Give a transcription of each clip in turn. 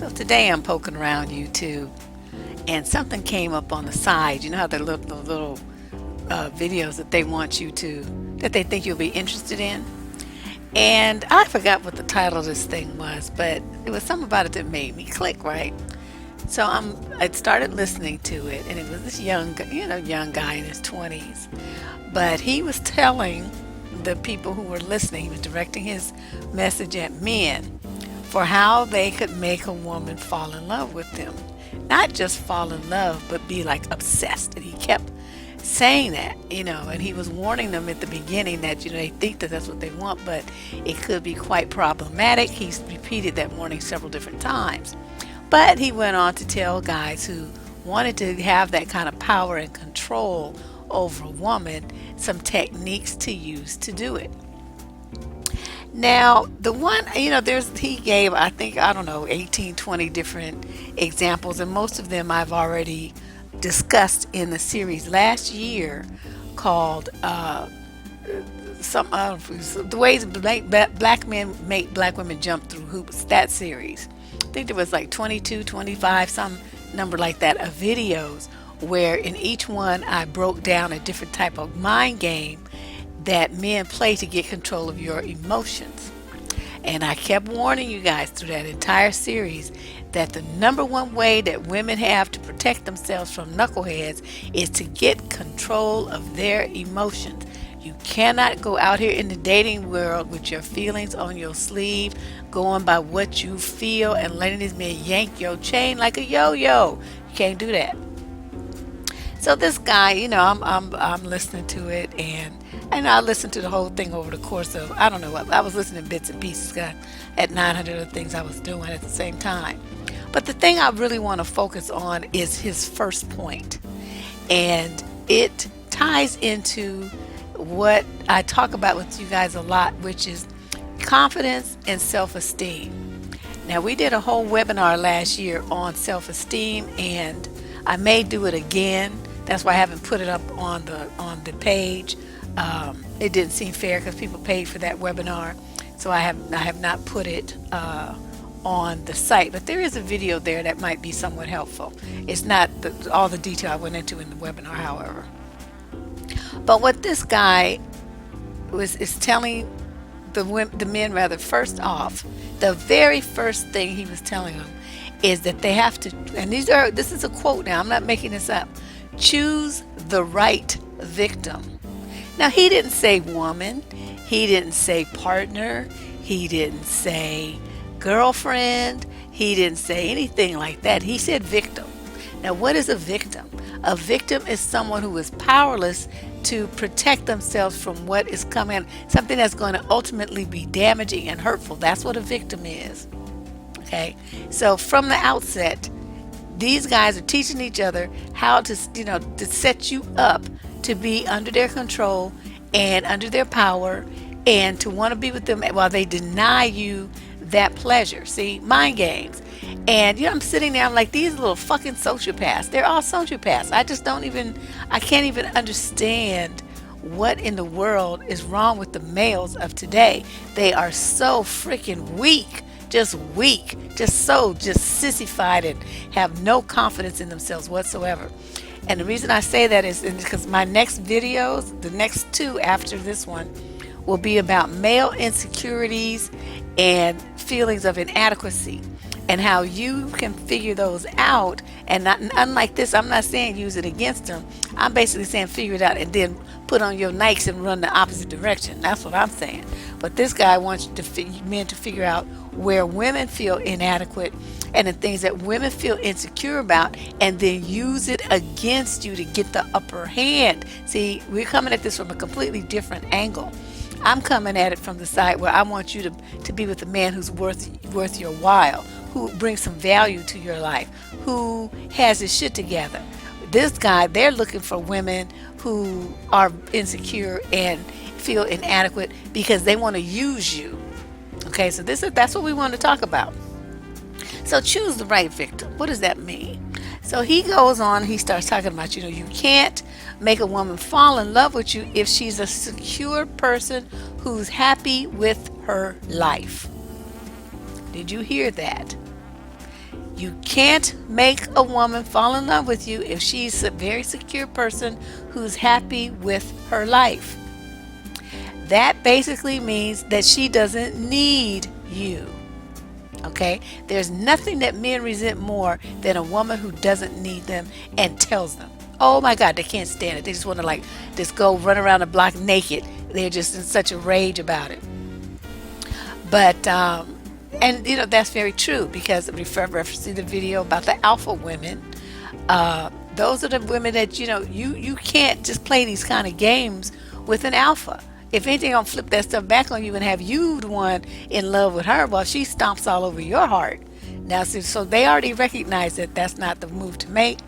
So today I'm poking around YouTube and something came up on the side. You know how the little videos that they want you to, that they think you'll be interested in? And I forgot what the title of this thing was, but it was something about it that made me click, right? So I started listening to it, and it was this young guy in his 20s. But he was telling the people who were listening, he was directing his message at men for how they could make a woman fall in love with them. Not just fall in love, but be like obsessed. And he kept saying that, and he was warning them at the beginning that, they think that that's what they want, but it could be quite problematic. He's repeated that warning several different times. But he went on to tell guys who wanted to have that kind of power and control over a woman some techniques to use to do it. Now, the one, he gave, I think, I don't know, 18, 20 different examples, and most of them I've already discussed in the series last year called the ways black men make black women jump through hoops, that series. I think there was like 22, 25, some number like that of videos where in each one I broke down a different type of mind game that men play to get control of your emotions. And I kept warning you guys through that entire series that the number one way that women have to protect themselves from knuckleheads is to get control of their emotions. You cannot go out here in the dating world with your feelings on your sleeve, going by what you feel and letting these men yank your chain like a yo-yo. You can't do that. So this guy, I'm listening to it, and I listened to the whole thing over the course of, I don't know, I was listening to bits and pieces. I had 900 other things I was doing at the same time. But the thing I really want to focus on is his first point. And it ties into what I talk about with you guys a lot, which is confidence and self-esteem. Now, we did a whole webinar last year on self-esteem, and I may do it again. That's why I haven't put it up on the page. It didn't seem fair because people paid for that webinar, so I have not put it on the site. But there is a video there that might be somewhat helpful. It's not all the detail I went into in the webinar, however. But what this guy is telling the men, rather, first off, the very first thing he was telling them is that they have to, and this is a quote now, I'm not making this up, choose the right victim. Now, he didn't say woman, he didn't say partner, he didn't say girlfriend, he didn't say anything like that. He said victim. Now, what is a victim? A victim is someone who is powerless to protect themselves from what is coming, something that's going to ultimately be damaging and hurtful. That's what a victim is. Okay? So from the outset, these guys are teaching each other how to set you up to be under their control and under their power, and to want to be with them while they deny you that pleasure. See, mind games. And I'm sitting there, I'm like, these little fucking sociopaths. They're all sociopaths. I can't even understand what in the world is wrong with the males of today. They are so freaking weak, just sissified and have no confidence in themselves whatsoever. And the reason I say that is because my next videos, the next two after this one, will be about male insecurities and feelings of inadequacy, and how you can figure those out. And unlike this, I'm not saying use it against them. I'm basically saying figure it out and then put on your Nikes and run the opposite direction. That's what I'm saying. But this guy wants men to figure out where women feel inadequate and the things that women feel insecure about, and then use it against you to get the upper hand. See, we're coming at this from a completely different angle. I'm coming at it from the side where I want you to be with a man who's worth your while, who brings some value to your life, who has his shit together. This guy, they're looking for women who are insecure and feel inadequate because they want to use you. Okay, so that's what we want to talk about. So choose the right victim. What does that mean? So he goes on, he starts talking about, you can't make a woman fall in love with you if she's a secure person who's happy with her life. Did you hear that? You can't make a woman fall in love with you if she's a very secure person who's happy with her life. That basically means that she doesn't need you. Okay? There's nothing that men resent more than a woman who doesn't need them and tells them. Oh my God, they can't stand it. They just want to like just go run around the block naked. They're just in such a rage about it. But and that's very true, because referencing the video about the alpha women, those are the women that you can't just play these kind of games with an alpha. If anything, I'll flip that stuff back on you and have you the one in love with her while she stomps all over your heart. Now, so they already recognize that that's not the move to make.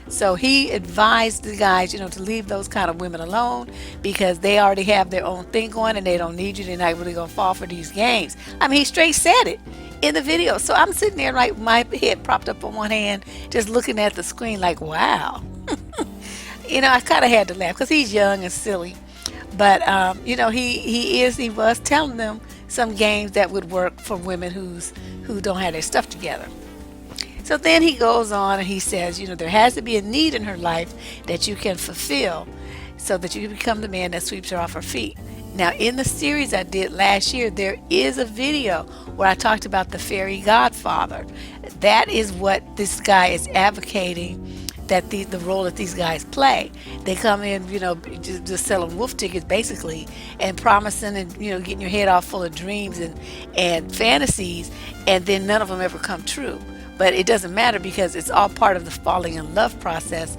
So he advised the guys, to leave those kind of women alone, because they already have their own thing going and they don't need you. They're not really going to fall for these games. I mean, he straight said it in the video. So I'm sitting there, right, my head propped up on one hand, just looking at the screen like, wow. I kind of had to laugh because he's young and silly. But, he was telling them some games that would work for women who don't have their stuff together. So then he goes on and he says, there has to be a need in her life that you can fulfill so that you can become the man that sweeps her off her feet. Now, in the series I did last year, there is a video where I talked about the fairy godfather. That is what this guy is advocating, that the role that these guys play. They come in, just selling wolf tickets basically, and promising and getting your head off full of dreams and fantasies, and then none of them ever come true. But it doesn't matter, because it's all part of the falling in love process,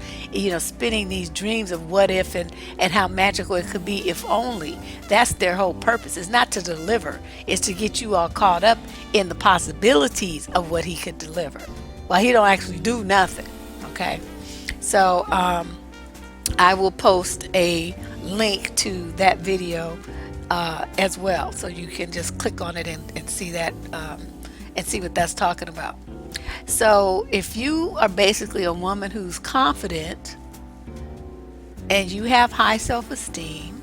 spinning these dreams of what if and how magical it could be if only. That's their whole purpose. It's not to deliver. It's to get you all caught up in the possibilities of what he could deliver. Well, he don't actually do nothing. Okay? So I will post a link to that video as well. So you can just click on it and see that and see what that's talking about. So if you are basically a woman who's confident and you have high self-esteem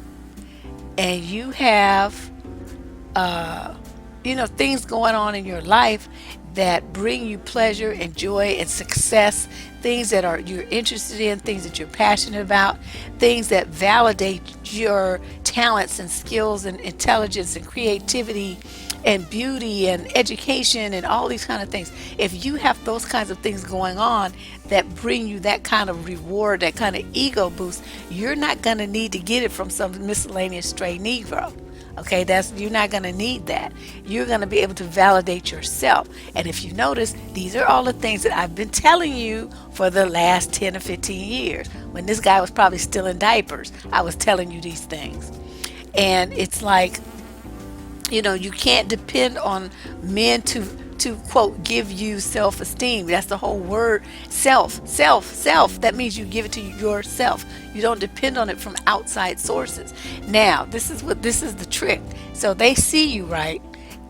and you have things going on in your life that bring you pleasure and joy and success, things that you're interested in, things that you're passionate about, things that validate your talents and skills and intelligence and creativity and beauty and education and all these kind of things. If you have those kinds of things going on that bring you that kind of reward, that kind of ego boost, you're not going to need to get it from some miscellaneous stray Negro. Okay, you're not going to need that. You're going to be able to validate yourself. And if you notice, these are all the things that I've been telling you for the last 10 or 15 years. When this guy was probably still in diapers, I was telling you these things. And it's like, you can't depend on men to quote, give you self-esteem. That's the whole word, self. That means you give it to yourself. You don't depend on it from outside sources. Now, this is the trick. So they see you, right?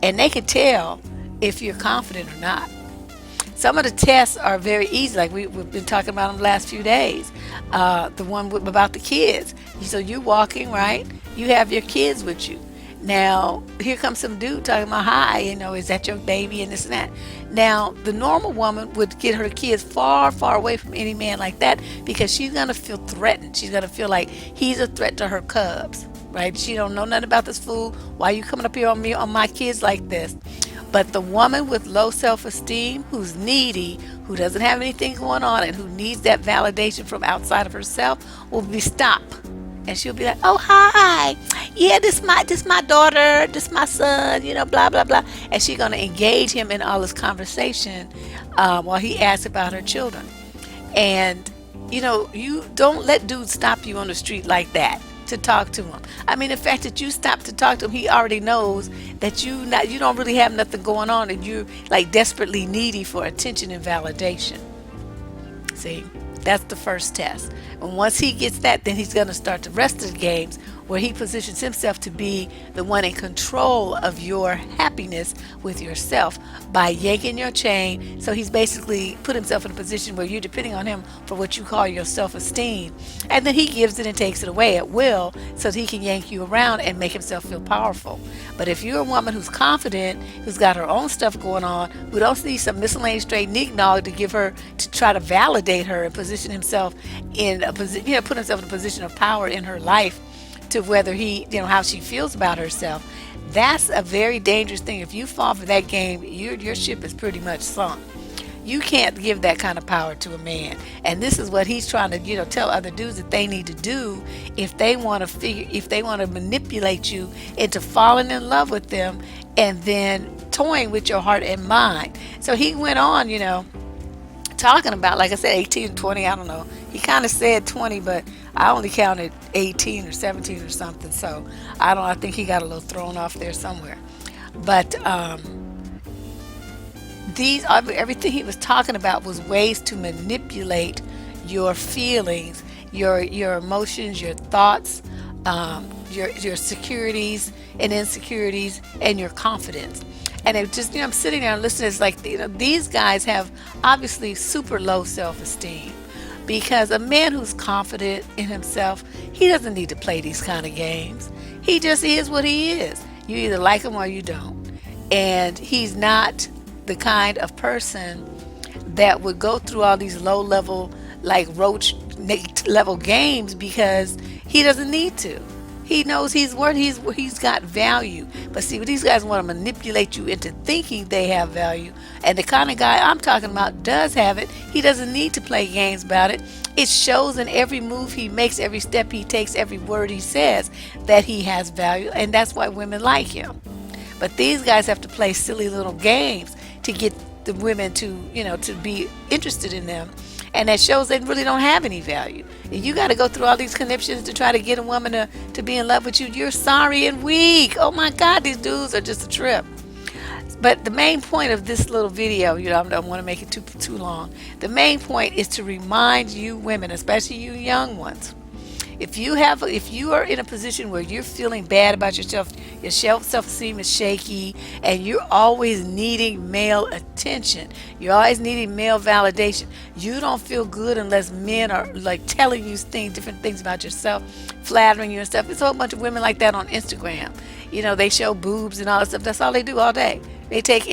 And they can tell if you're confident or not. Some of the tests are very easy, like we've been talking about them the last few days. The one about the kids. So you're walking, right? You have your kids with you. Now, here comes some dude talking about, hi, is that your baby and this and that. Now, the normal woman would get her kids far, far away from any man like that, because she's going to feel threatened. She's going to feel like he's a threat to her cubs, right? She don't know nothing about this fool. Why are you coming up here on me, on my kids like this? But the woman with low self-esteem, who's needy, who doesn't have anything going on, and who needs that validation from outside of herself, will be stopped. And she'll be like, oh, hi. Yeah, this my daughter. This my son, blah, blah, blah. And she's going to engage him in all this conversation while he asks about her children. And, you don't let dudes stop you on the street like that to talk to him. I mean, the fact that you stop to talk to him, he already knows that you don't really have nothing going on, and you're like desperately needy for attention and validation. See? That's the first test. And once he gets that, then he's going to start the rest of the games where he positions himself to be the one in control of your happiness with yourself by yanking your chain. So he's basically put himself in a position where you're depending on him for what you call your self-esteem. And then he gives it and takes it away at will so that he can yank you around and make himself feel powerful. But if you're a woman who's confident, who's got her own stuff going on, who don't need some miscellaneous straight knick-knack to give her, to try to validate her and position himself in a position, put himself in a position of power in her life to whether he, how she feels about herself, that's a very dangerous thing. If you fall for that game, your ship is pretty much sunk. You can't give that kind of power to a man. And this is what he's trying to, tell other dudes that they need to do if they want to manipulate you into falling in love with them and then toying with your heart and mind. So he went on, talking about, like I said, 18 and 20, I don't know. He kind of said 20, but I only counted 18 or 17 or something. So I think he got a little thrown off there somewhere. But everything he was talking about was ways to manipulate your feelings, your emotions, your thoughts, your securities and insecurities, and your confidence. And it just, I'm sitting there and listening. It's like, these guys have obviously super low self-esteem, because a man who's confident in himself, he doesn't need to play these kind of games. He just is what he is. You either like him or you don't. And he's not the kind of person that would go through all these low level, like roach level games, because he doesn't need to. He knows he's got value. But see, these guys want to manipulate you into thinking they have value. And the kind of guy I'm talking about does have it. He doesn't need to play games about it. It shows in every move he makes, every step he takes, every word he says that he has value. And that's why women like him. But these guys have to play silly little games to get the women to, to be interested in them. And that shows they really don't have any value. And you got to go through all these conniptions to try to get a woman to be in love with you. You're sorry and weak. Oh my God, these dudes are just a trip. But the main point of this little video, I don't want to make it too long. The main point is to remind you women, especially you young ones, if you are in a position where you're feeling bad about yourself, your self-esteem is shaky, and you're always needing male attention, you're always needing male validation, you don't feel good unless men are like telling you different things about yourself, flattering you and stuff. There's a whole bunch of women like that on Instagram. They show boobs and all that stuff. That's all they do all day. They take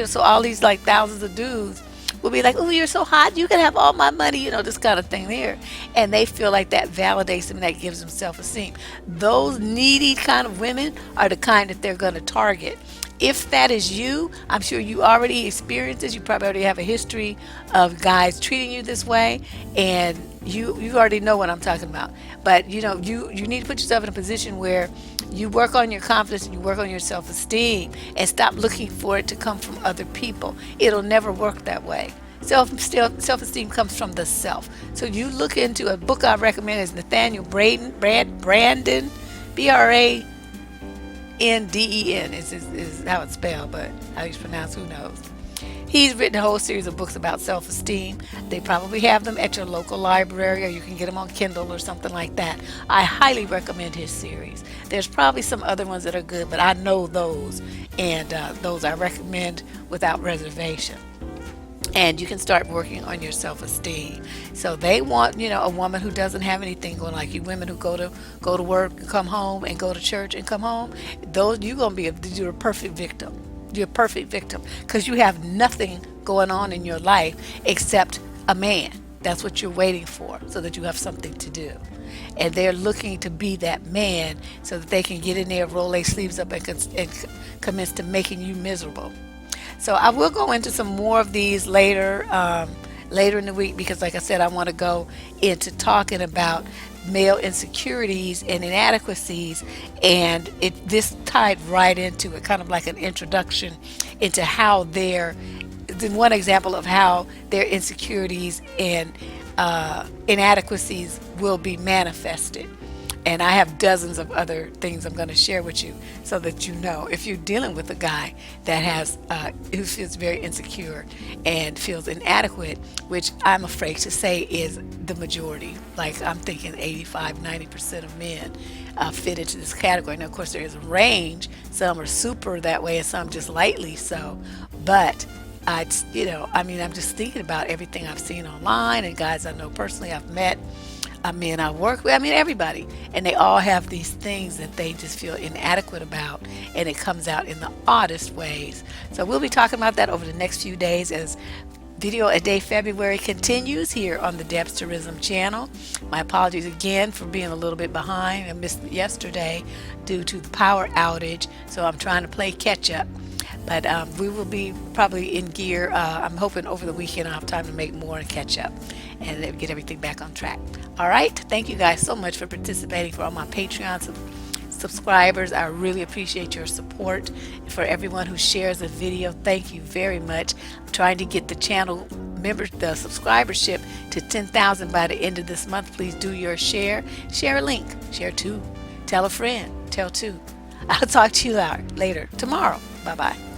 so all these like thousands of dudes will be like, oh, you're so hot, you can have all my money, this kind of thing there. And they feel like that validates them and that gives them self-esteem. Those needy kind of women are the kind that they're going to target. If that is you, I'm sure you already experienced this. You probably already have a history of guys treating you this way, and you already know what I'm talking about. But you need to put yourself in a position where you work on your confidence and you work on your self-esteem, and stop looking for it to come from other people. It'll never work that way. Self-esteem comes from the self. So you look into a book I recommend is Nathaniel Branden, Branden, Branden is how it's spelled, but how it's pronounced, who knows. He's written a whole series of books about self-esteem. They probably have them at your local library, or you can get them on Kindle or something like that. I highly recommend his series. There's probably some other ones that are good, but I know those, and those I recommend without reservation. And you can start working on your self-esteem. So they want, a woman who doesn't have anything going, like you women who go to work and come home and go to church and come home. You're a perfect victim. You're a perfect victim because you have nothing going on in your life except a man. That's what you're waiting for, so that you have something to do. And they're looking to be that man so that they can get in there, roll their sleeves up, and commence to making you miserable. So I will go into some more of these later in the week, because like I said, I want to go into talking about male insecurities and inadequacies, and this tied right into it, kind of like an introduction into how one example of how their insecurities and inadequacies will be manifested. And I have dozens of other things I'm going to share with you so that you know if you're dealing with a guy that who feels very insecure and feels inadequate, which I'm afraid to say is the majority. Like I'm thinking 85-90% of men fit into this category. Now, of course, there is a range. Some are super that way and some just lightly so. But I'm just thinking about everything I've seen online and guys I know personally I've met, men I work with, everybody. And they all have these things that they just feel inadequate about, and it comes out in the oddest ways. So we'll be talking about that over the next few days as Video a Day February continues here on the Debsterism channel. My apologies again for being a little bit behind. I missed yesterday due to the power outage, so I'm trying to play catch up. But we will be probably in gear. I'm hoping over the weekend I'll have time to make more and catch up and get everything back on track. All right. Thank you guys so much for participating. For all my Patreon subscribers, I really appreciate your support. And for everyone who shares the video, thank you very much. I'm trying to get the channel the subscribership to 10,000 by the end of this month. Please do your share. Share a link. Share two. Tell a friend. Tell two. I'll talk to you later tomorrow. Bye-bye.